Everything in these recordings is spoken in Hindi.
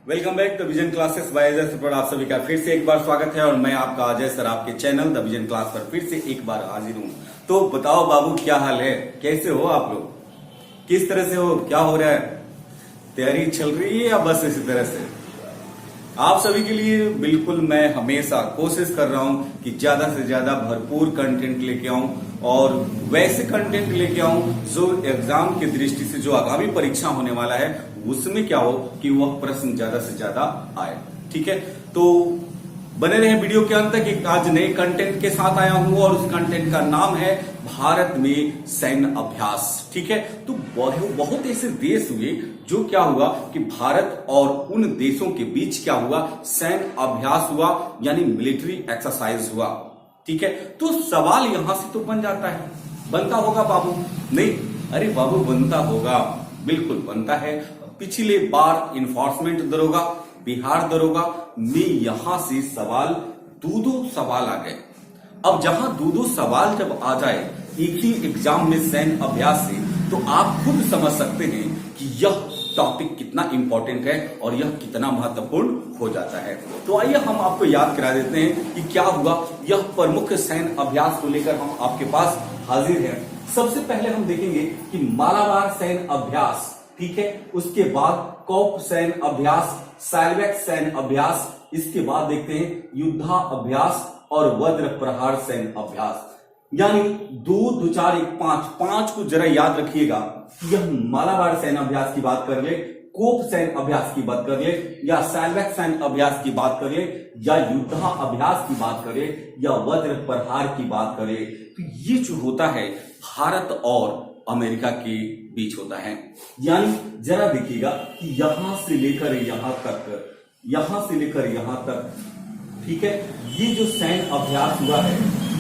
Welcome back the vision classes bye Ajay sir पर आप सभी का फिर से एक बार स्वागत है और मैं आपका अजय सर आपके चैनल द विजन क्लास पर फिर से एक बार हाजिर हूं। तो बताओ बाबू, क्या हाल है, कैसे हो आप लोग, किस तरह से हो, क्या हो रहा है, तैयारी चल रही है या बस इसी तरह से? आप सभी के लिए बिल्कुल मैं हमेशा कोशिश कर रहा हूं कि ज्यादा से ज्यादा भरपूर कंटेंट लेके आऊं और वैसे कंटेंट लेके आऊं जो एग्जाम की दृष्टि से जो आगामी परीक्षा होने वाला है उसमें क्या हो कि वह प्रश्न ज्यादा से ज्यादा आए। ठीक है, तो बने रहे वीडियो के अंत तक। एक आज नए कंटेंट के साथ आया हूं और उस कंटेंट का नाम है भारत में सैन्य अभ्यास। ठीक है, तो बहुत ऐसे देश हुए जो क्या हुआ कि भारत और उन देशों के बीच क्या हुआ, सैन्य अभ्यास हुआ, यानी मिलिट्री एक्सरसाइज हुआ। ठीक है, तो सवाल यहां से तो बन जाता है, बनता होगा बाबू? नहीं, अरे बाबू बनता होगा, बिल्कुल बनता है। पिछले बार इन्फोर्समेंट दरोगा, बिहार दरोगा में यहां से सवाल दो सवाल आ गए। अब जहां दो सवाल जब आ जाए एक ही एग्जाम में सैन्य अभ्यास से, तो आप खुद समझ सकते हैं कि यह टॉपिक कितना इंपॉर्टेंट है और यह कितना महत्वपूर्ण हो जाता है। तो आइए हम आपको याद करा देते हैं कि क्या हुआ। यह प्रमुख सैन्य अभ्यास को लेकर हम आपके पास हाजिर हैं। सबसे पहले हम देखेंगे कि मालाबार सैन्य अभ्यास, ठीक है, उसके बाद कौप सैन्य अभ्यास, साल्वेक सैन्य अभ्यास, इसके बाद देखते हैं युद्धा अभ्यास और वज्र प्रहार सैन्य अभ्यास। यानी 2 2 4 1 5 को जरा याद रखिएगा। यह मालाबार सैन्य अभ्यास की बात कर ले, कोप सैन्य अभ्यास की बात कर ले, या साल्वेक सैन्य अभ्यास की बात कर ले, या युद्धा अभ्यास की बात करे, या वज्र प्रहार की बात करे, तो ये जो होता है भारत और अमेरिका के बीच होता है। यानी जरा देखिएगा कि यहां से लेकर यहां तक, यहां से लेकर यहां तक, ठीक है, ये जो सैन्य अभ्यास हुआ है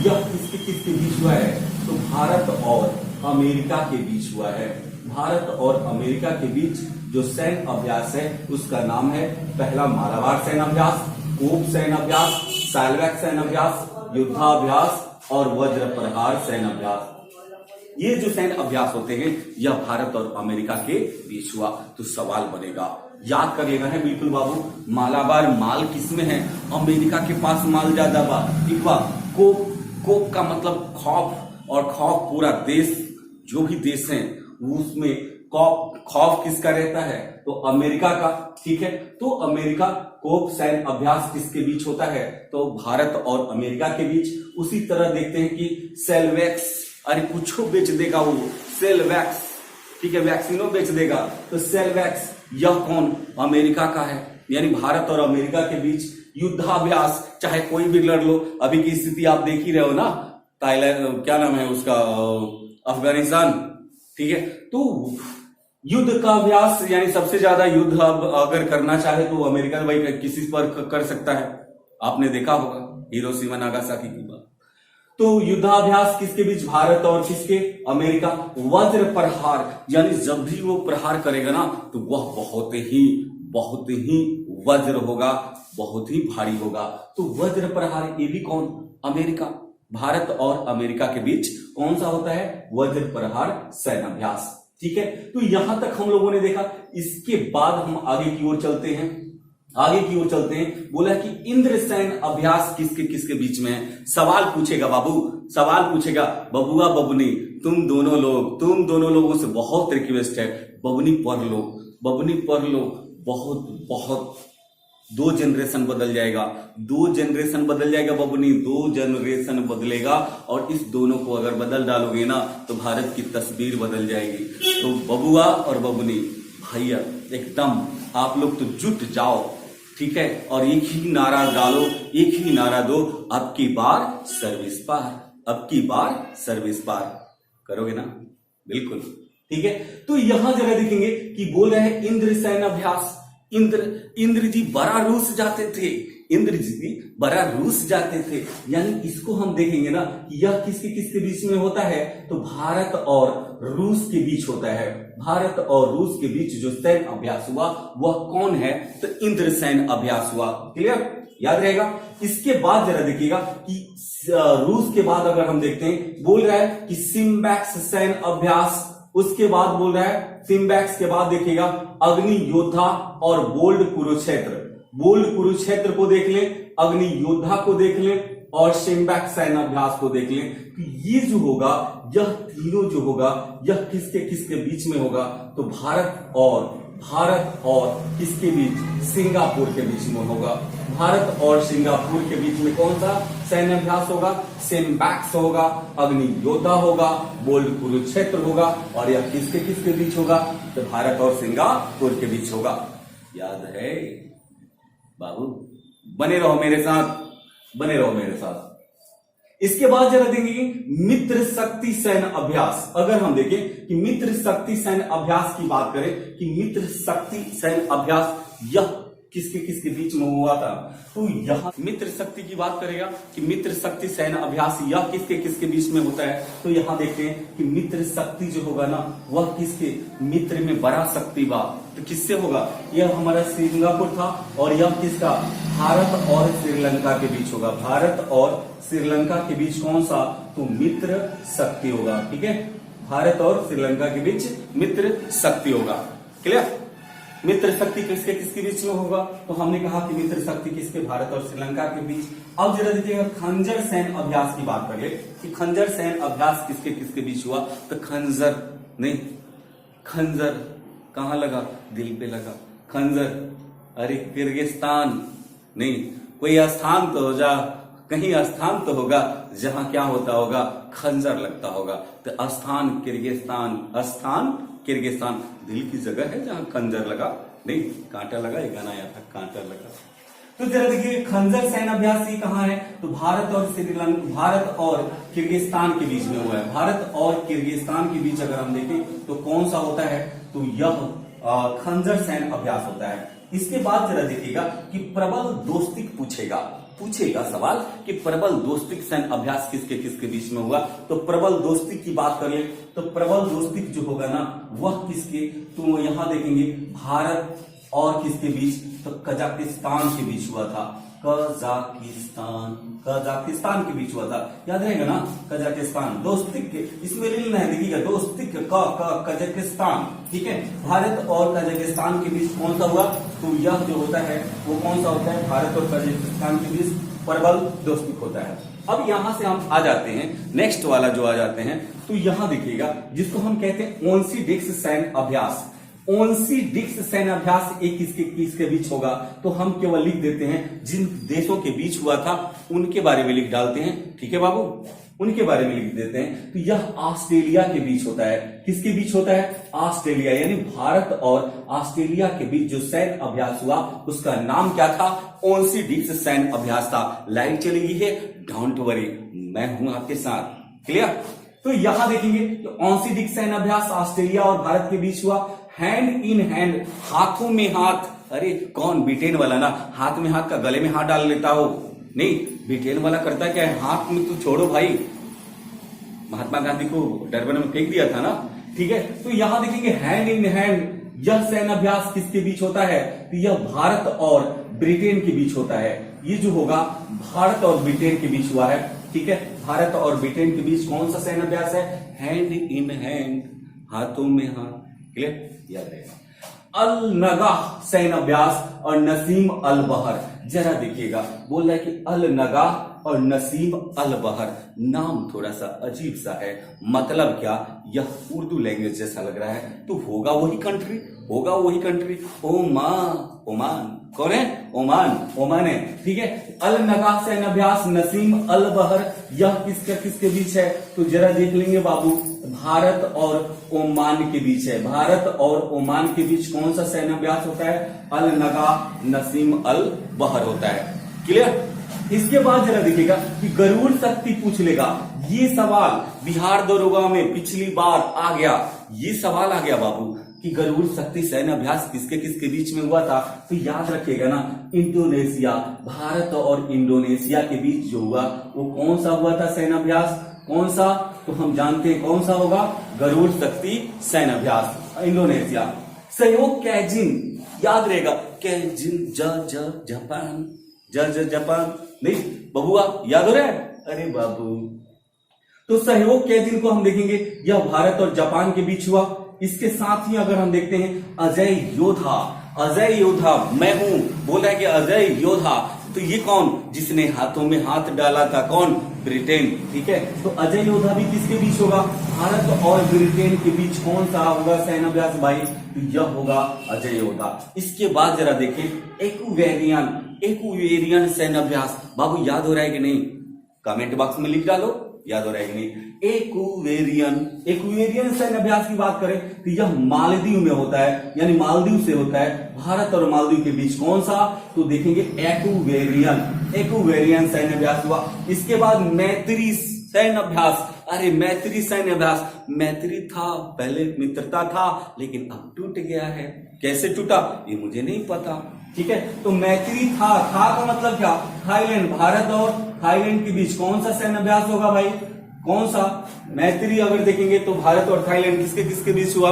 यह किसके बीच हुआ है? तो भारत और अमेरिका के बीच हुआ है। भारत और अमेरिका के बीच जो सैन्य अभ्यास है उसका नाम है पहला मालाबार सैन्य अभ्यास, कोप सैन्य अभ्यास, साल्वेक सैन्य अभ्यास, युद्धाभ्यास और वज्र प्रहार सैन्य अभ्यास। ये जो सैन्य अभ्यास होते हैं यह भारत और अमेरिका के बीच हुआ। तो सवाल बनेगा, याद कर लेना है बिल्कुल बाबू, मालाबार माल किसमें है? अमेरिका के पास माल ज्यादा बा। ठीक बा, कोप का मतलब खौफ, और खौफ पूरा देश, जो भी देश है उसमें खौफ किसका रहता है? तो अमेरिका का। ठीक है, तो अमेरिका कोप सैन्य अभ्यास किसके बीच होता है? तो भारत और अमेरिका के बीच। उसी तरह देखते हैं कि सेल्वेक्स, अरे कुछ बेच देगा वो, सेल्वेक्स, ठीक है, वैक्सीनो बेच देगा, तो सेल्वेक्स यह कौन? अमेरिका का है। यानी भारत और अमेरिका के बीच युद्धाभ्यास, चाहे कोई भी लड़ लो। अभी की स्थिति आप देख ही रहे हो ना, थाईलैंड, क्या नाम है उसका, अफगानिस्तान। ठीक है, तो युद्ध का अभ्यास, यानी सबसे ज्यादा युद्ध अब अगर करना चाहे तो अमेरिका भाई किसी पर कर सकता है। आपने देखा होगा हिरोशिमा नागासाकी की बात। तो युद्धाभ्यास किसके बीच? भारत और किसके? अमेरिका। वज्र प्रहार, यानी जब भी वो प्रहार करेगा ना तो वह बहुत ही वज्र होगा, बहुत ही भारी होगा। तो वज्र प्रहार ये भी कौन? अमेरिका। भारत और अमेरिका के बीच कौन सा होता है? वज्र प्रहार सैन्य अभ्यास। ठीक है, तो यहां तक हम लोगों ने देखा। इसके बाद हम आगे की ओर चलते हैं, बोला कि इंद्र सैन्य अभ्यास किसके बीच में है? सवाल पूछेगा बाबू, सवाल पूछेगा, बबुआ बबुनी, तुम दोनों लोगों से बहुत रिक्वेस्ट है, बबुनी पढ़ लो, बहुत 2 जनरेशन बदल जाएगा बबुनी, 2 जनरेशन बदलेगा, और इस दोनों को अगर बदल डालोगे ना तो भारत की तस्वीर बदल जाएगी। तो बबुआ और बबुनी भैया एकदम आप लोग तो जुट जाओ, ठीक है, और एक ही नारा डालो, एक ही नारा दो, अब की बार सर्विस पार करोगे ना? बिल्कुल। ठीक है, तो यहां जगह देखेंगे कि बोल रहे हैं इंद्र सैन्य अभ्यास। इंद्र जी बड़ा रूस जाते थे, यानी इसको हम देखेंगे ना कि यह किसके बीच में होता है? तो भारत और रूस के बीच होता है। भारत और रूस के बीच जो सैन्य अभ्यास हुआ वह कौन है? तो इंद्र सैन्य अभ्यास हुआ। क्लियर, याद रहेगा। इसके बाद जरा देखिएगा कि रूस के बाद अगर हम देखते हैं, बोल रहा है कि सिम्बैक्स सैन्य अभ्यास, उसके बाद बोल रहा है सिम्बैक्स के बाद देखिएगा अग्नि योद्धा और बोल्ड कुरुक्षेत्र। बोल्ड कुरुक्षेत्र को देख लें, अग्नि योद्धा को देख लें और सिम्बैक्स सैन्य अभ्यास को देख लें कि ये जो होगा, यह तीनों जो होगा यह किसके किसके बीच में होगा, तो भारत और किसके बीच, सिंगापुर के बीच में होगा। भारत और सिंगापुर के बीच में कौन सा सैन्य अभ्यास होगा, सिम्बैक्स होगा, अग्नि योद्धा होगा, बोल्ड कुरुक्षेत्र होगा और यह किसके किसके बीच होगा, तो भारत और सिंगापुर के बीच होगा। याद है बाबू, बने रहो मेरे साथ, बने रहो मेरे साथ। इसके बाद जरा देखेंगे मित्र शक्ति सैन्य अभ्यास। अगर हम देखें कि मित्र शक्ति सैन्य अभ्यास की बात करें कि मित्र शक्ति सैन्य अभ्यास यह किसके किसके बीच में हुआ था, तो यहां मित्र शक्ति की बात करेगा कि मित्र शक्ति सैन्य अभ्यास यह किसके किसके बीच में होता है, तो यहां देखते हैं कि मित्र शक्ति जो होगा ना वह किसके, मित्र में बड़ा शक्ति बा, तो किससे होगा, यह हमारा सिंगापुर था और यह किसका, भारत और श्रीलंका के बीच होगा। भारत और श्रीलंका के बीच कौन सा, तो मित्र शक्ति होगा। ठीक है, भारत और श्रीलंका के बीच मित्र शक्ति होगा। क्लियर, मित्र शक्ति किसके किसके बीच में होगा, तो हमने कहा कि मित्र शक्ति किसके, भारत और श्रीलंका के बीच। अब जरा देखिएगा खंजर सैन्य अभ्यास की बात करें कि खंजर सैन्य अभ्यास किसके किसके बीच हुआ, तो खंजर नहीं, खंजर कहां लगा, दिल पे लगा। खंजर, अरे किर्गिस्तान नहीं, कोई स्थान तो हो जा, कहीं स्थान तो होगा जहां क्या होता होगा, खंजर लगता होगा। तो स्थान किर्गिस्तान, स्थान किर्गिस्तान, दिल की जगह है जहां खंजर लगा, नहीं कांटा लगा, ये गाना आया था कांटा लगा। तो जरा देखिए खंजर सैन्य अभ्यास ये कहां है, तो भारत और श्रीलंका, भारत और किर्गिस्तान के बीच में हुआ है। भारत और किर्गिस्तान के बीच अगर हम देखें तो कौन सा होता है, तो यह खंजर सैन्य अभ्यास होता है। इसके बाद जरा देखिएगा कि प्रबल दोस्तिक पूछेगा सवाल कि प्रबल दोस्तिक सैन्य अभ्यास किसके किसके बीच में हुआ, तो प्रबल दोस्तिक की बात करें तो प्रबल दोस्तिक जो होगा ना वह किसके, तो यहां देखेंगे भारत और किसके बीच, तो कजाकिस्तान के बीच हुआ था। कजाकिस्तान के बीच हुआ था, याद रहेगा ना, कजाकिस्तान। दोस्तिक इसमें रील नहीं देखिएगा, दोस्तिक कजाकिस्तान। ठीक है, भारत और कजाकिस्तान के बीच कौन सा हुआ, तो यह जो होता है वो कौन सा होता है, भारत और कजाकिस्तान के बीच प्रबल दोस्तिक होता है। अब यहां से हम आ जाते हैं नेक्स्ट वाला जो आ जाते हैं, तो यहां देखिएगा जिसको हम कहते हैं ओनसीडिक्स सैन्य अभ्यास। ओनसीडिक्स सैन्य अभ्यास एक किसके किसके बीच होगा, तो हम केवल लिख देते हैं जिन देशों के बीच हुआ था उनके बारे में लिख डालते हैं। ठीक है बाबू, उनके बारे में लिख देते हैं। तो यह ऑस्ट्रेलिया के बीच होता है। किसके बीच होता है, ऑस्ट्रेलिया, यानी भारत और ऑस्ट्रेलिया के बीच जो सैन्य अभ्यास हुआ उसका नाम क्या था, ओनसीडिक्स सैन्य अभ्यास था। लाइन चली गई है, डोंट वरी, मैं हूं आपके साथ। क्लियर, तो यहां देखेंगे तो ओनसीडिक्स सैन्य अभ्यास ऑस्ट्रेलिया और भारत के बीच हुआ। हैंड इन हैंड, हाथों में हाथ, अरे कौन, ब्रिटेन वाला ना, हाथ में हाथ का गले में हाथ डाल लेता हो, नहीं ब्रिटेन वाला करता क्या है, हाथ में तो छोड़ो भाई, महात्मा गांधी को डरबन में फेंक दिया था ना। ठीक है, तो यहां देखेंगे हैंड इन हैंड यह सैन्य अभ्यास किसके बीच होता है, तो यह भारत और ब्रिटेन के बीच होता है। ये जो होगा भारत और ब्रिटेन के बीच हुआ है। ठीक है, भारत और ब्रिटेन के बीच कौन सा सैन्य अभ्यास है, हैंड इन हैंड, हाथों में हाथ। क्लियर, याद रहेगा। अल नगाह सैन्य अभ्यास और नसीम अल बहर, जरा देखिएगा बोल रहा है कि अल नगाह और नसीम अल बहर, नाम थोड़ा सा अजीब सा है, मतलब क्या, यह उर्दू लैंग्वेज जैसा लग रहा है, तो होगा वही कंट्री, होगा वही कंट्री, ओमान, कौन है, ओमान है। ठीक है, अल नगाह सैन्य अभ्यास नसीम अल बहर, यह किसके बीच है, तो जरा देख लेंगे बाबू, भारत और ओमान के बीच है। भारत और ओमान के बीच कौन सा सैन्य अभ्यास होता है, अल नगाह नसीम अल बहर होता है। क्लियर, इसके बाद जरा देखिएगा कि गरुड़ शक्ति पूछ लेगा। ये सवाल बिहार दरोगा में पिछली बार आ गया, ये सवाल आ गया बाबू कि गरुड़ शक्ति सैन्य अभ्यास किसके किसके बीच में हुआ था, तो याद रखिएगा ना, इंडोनेशिया, भारत और इंडोनेशिया के बीच जो हुआ वो कौन सा हुआ था सैन्य अभ्यास, कौन सा, तो हम जानते हैं कौन सा होगा, गरुड़ शक्ति सैन्य अभ्यास, इंडोनेशिया। सहयोग कैजिन, याद रहेगा, कैजिन जापान, जापान, नहीं बबुआ याद हो रहा है, अरे बाबू। तो सहयोग के दिन को हम देखेंगे, यह भारत और जापान के बीच हुआ। इसके साथ ही अगर हम देखते हैं अजय योधा, अजय योधा मैं हूं बोल रहा है कि अजय योधा, तो ये कौन, जिसने हाथों में हाथ डाला था, कौन, ब्रिटेन। ठीक है, तो अजय योधा भी किसके बीच होगा, भारत और ब्रिटेन के बीच कौन सा होगा सैन्याभ्यास भाई, तो यह होगा अजय योधा। इसके बाद जरा देखें एक्वेरियन, एक्वेरियन सैन्याभ्यास, बाबू याद हो रहा है कि नहीं, कमेंट बॉक्स में लिख डालो, याद हो रहा है कि नहीं। एक्वेरियन, एक्वेरियन सैन्याभ्यास की बात करें तो यह मालदीव में होता है, यानी मालदीव से होता है। भारत और मालदीव के बीच कौन सा, तो देखेंगे एक्वेरियन, एक्वेरियन सैन्याभ्यास हुआ। इसके बाद मैत्री सैन्याभ्यास, अरे मैत्री सैन्याभ्यास, मैत्री था पहले, मित्रता था, लेकिन अब टूट गया है। कैसे टूटा ये मुझे नहीं पता। ठीक है, तो मैत्री था का मतलब क्या, थाईलैंड, भारत और थाईलैंड के बीच कौन सा सैन्याभ्यास होगा भाई, कौन सा, मैत्री। अगर देखेंगे तो भारत और थाईलैंड किसके किसके बीच हुआ,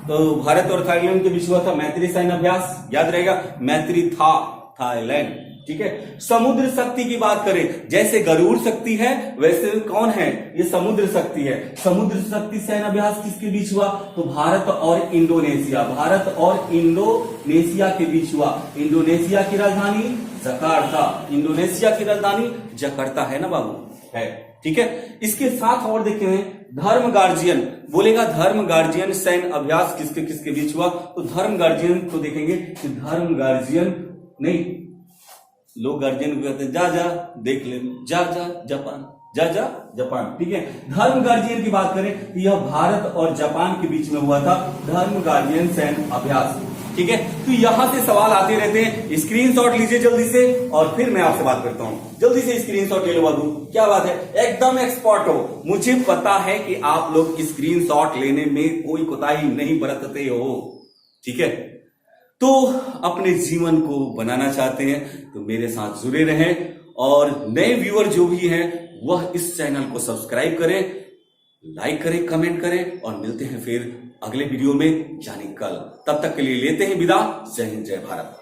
तो भारत और थाईलैंड के बीच हुआ था मैत्री सैन्याभ्यास, याद रहेगा, मैत्री था थाईलैंड। ठीक है, समुद्र शक्ति की बात करें, जैसे गरुड़ शक्ति है वैसे कौन है, ये समुद्र शक्ति है। समुद्र शक्ति सैन्याभ्यास किसके बीच हुआ, तो भारत और इंडोनेशिया, भारत और इंडोनेशिया के बीच हुआ। इंडोनेशिया की राजधानी जकार्ता, इंडोनेशिया की राजधानी जकार्ता है ना बाबू, है। ठीक है, इसके साथ और देखते हैं धर्म गार्जियन, बोलेगा धर्म गार्जियन सैन्य अभ्यास किसके किसके बीच हुआ, तो धर्म गार्जियन को देखेंगे कि धर्म गार्जियन नहीं, लोग गार्जियन को कहते हैं जा जा देख ले, जा जा जापान, जा जा जापान। ठीक है, धर्म गार्जियन की बात करें तो यह भारत और जापान के बीच में हुआ था, धर्म गार्जियन सैन्य अभ्यास। ठीक है, तो यहां से सवाल आते रहते हैं, स्क्रीनशॉट लीजिए जल्दी से, और फिर मैं आपसे बात करता हूं। जल्दी से स्क्रीनशॉट ले लो बाबू, क्या बात है, एकदम एक्सपर्ट हो, मुझे पता है कि आप लोग स्क्रीनशॉट लेने में कोई कोताही नहीं बरतते हो। ठीक है, तो अपने जीवन को बनाना चाहते हैं तो मेरे साथ जुड़े रहें, और नए व्यूअर जो भी हैं वह इस चैनल को सब्सक्राइब करें, लाइक करें, कमेंट करें, और मिलते हैं फिर अगले वीडियो में यानी कल। तब तक के लिए लेते हैं विदा, जय हिंद जय भारत।